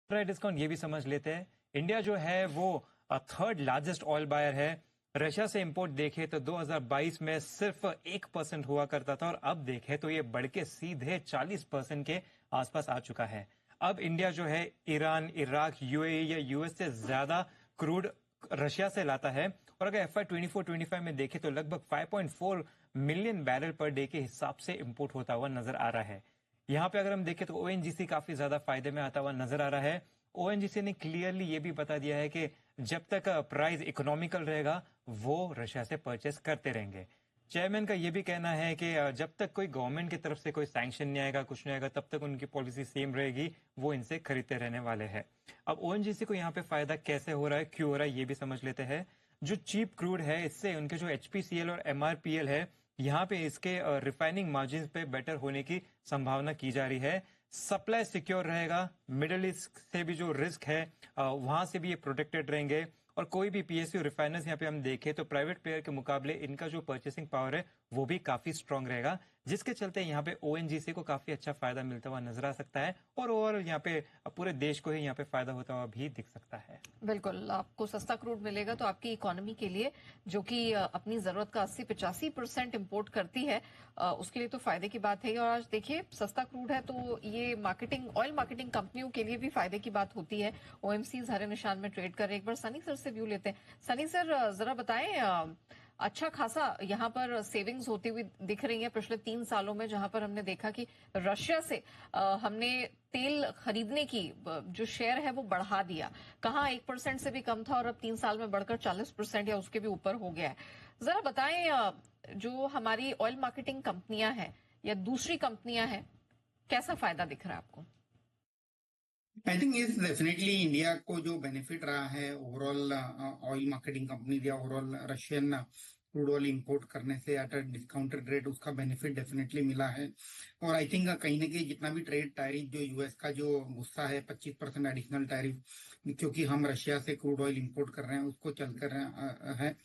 Price discount ये भी समझ लेते हैं। इंडिया जो है वो थर्ड लार्जेस्ट ऑयल बायर है। रशिया से इंपोर्ट देखे तो 2022 में सिर्फ 1% हुआ करता था और अब देखे तो ये बढ़ के सीधे 40% के आसपास आ चुका है। अब इंडिया जो है ईरान, इराक, यूएई या यूएस से ज्यादा क्रूड रशिया से लाता है। और अगर FY 24-25 में देखे तो लगभग 5.4 मिलियन बैरल पर डे के हिसाब से इंपोर्ट होता हुआ नजर आ रहा है। यहाँ पे अगर हम देखें तो ओएनजीसी काफी ज्यादा फायदे में आता हुआ नजर आ रहा है। ओएनजीसी ने क्लियरली ये भी बता दिया है कि जब तक प्राइस इकोनॉमिकल रहेगा वो रशिया से परचेस करते रहेंगे। चेयरमैन का ये भी कहना है कि जब तक कोई गवर्नमेंट की तरफ से कोई सैंक्शन नहीं आएगा, कुछ नहीं आएगा, तब तक उनकी पॉलिसी सेम रहेगी, वो इनसे खरीदते रहने वाले हैं। अब ओएनजीसी को यहाँ पे फायदा कैसे हो रहा है, क्यों हो रहा है, ये भी समझ लेते हैं। जो चीप क्रूड है, इससे उनके जो एचपीसीएल और एमआरपीएल है, यहाँ पे इसके रिफाइनिंग मार्जिन पे बेटर होने की संभावना की जा रही है। सप्लाई सिक्योर रहेगा, मिडिल ईस्ट से भी जो रिस्क है वहां से भी ये प्रोटेक्टेड रहेंगे। और कोई भी पीएसयू रिफाइनर्स यहाँ पे हम देखें तो प्राइवेट प्लेयर के मुकाबले इनका जो परचेसिंग पावर है वो भी काफी स्ट्रांग रहेगा, जिसके चलते यहाँ पे ओएनजीसी को काफी अच्छा फायदा मिलता हुआ नजर आ सकता है। और ओवरऑल यहाँ पे पूरे देश को ही यहाँ पे फायदा होता हुआ भी दिख सकता है। बिल्कुल, आपको सस्ता क्रूड मिलेगा तो आपकी इकोनॉमी के लिए, जो कि अपनी जरूरत का 80-85% इंपोर्ट करती है, उसके लिए तो फायदे की बात है। और आज देखिए सस्ता क्रूड है तो ये ऑयल मार्केटिंग कंपनियों के लिए भी फायदे की बात होती है। ओएमसीज हरे निशान में ट्रेड कर रहे हैं। एक बार सनी सर से व्यू लेते हैं। सनी सर, जरा बताएं, अच्छा खासा यहाँ पर सेविंग्स होती हुई दिख रही है पिछले 3 सालों में, जहां पर हमने देखा कि रशिया से हमने तेल खरीदने की जो शेयर है वो बढ़ा दिया। कहाँ 1% से भी कम था और अब 3 साल में बढ़कर 40% या उसके भी ऊपर हो गया है। जरा बताएं, जो हमारी ऑयल मार्केटिंग कंपनियां हैं या दूसरी कंपनियां हैं, कैसा फायदा दिख रहा है आपको? आई थिंक इस डेफिनेटली इंडिया को जो बेनिफिट रहा है ओवरऑल ऑयल मार्केटिंग कंपनी या overall Russian crude oil import करने से एट अ डिस्काउंटेड रेट, उसका बेनिफिट डेफिनेटली मिला है। और आई थिंक कहीं ना कहीं जितना भी ट्रेड टैरिफ जो यूएस का जो गुस्सा है 25% एडिशनल टैरिफ, क्योंकि हम रशिया से क्रूड ऑयल इंपोर्ट कर रहे हैं, उसको चलकर है।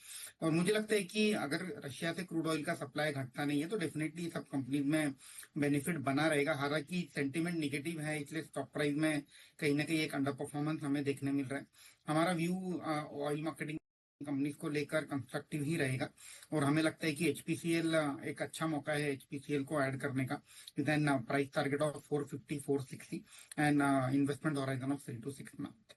और मुझे लगता है कि अगर रशिया से क्रूड ऑयल का सप्लाई घटता नहीं है तो डेफिनेटली सब कंपनीज में बेनिफिट बना रहेगा। हालांकि सेंटीमेंट निगेटिव है, इसलिए स्टॉक प्राइस में कहीं ना कहीं एक अंडर परफॉर्मेंस हमें देखने मिल रहा है। हमारा व्यू ऑयल मार्केटिंग कंपनीज को लेकर कंस्ट्रक्टिव ही रहेगा और हमें लगता है कि एचपीसीएल एक अच्छा मौका है एचपीसीएल को ऐड करने का। Then price target of 450-460 and investment horizon of 3 to 6 month.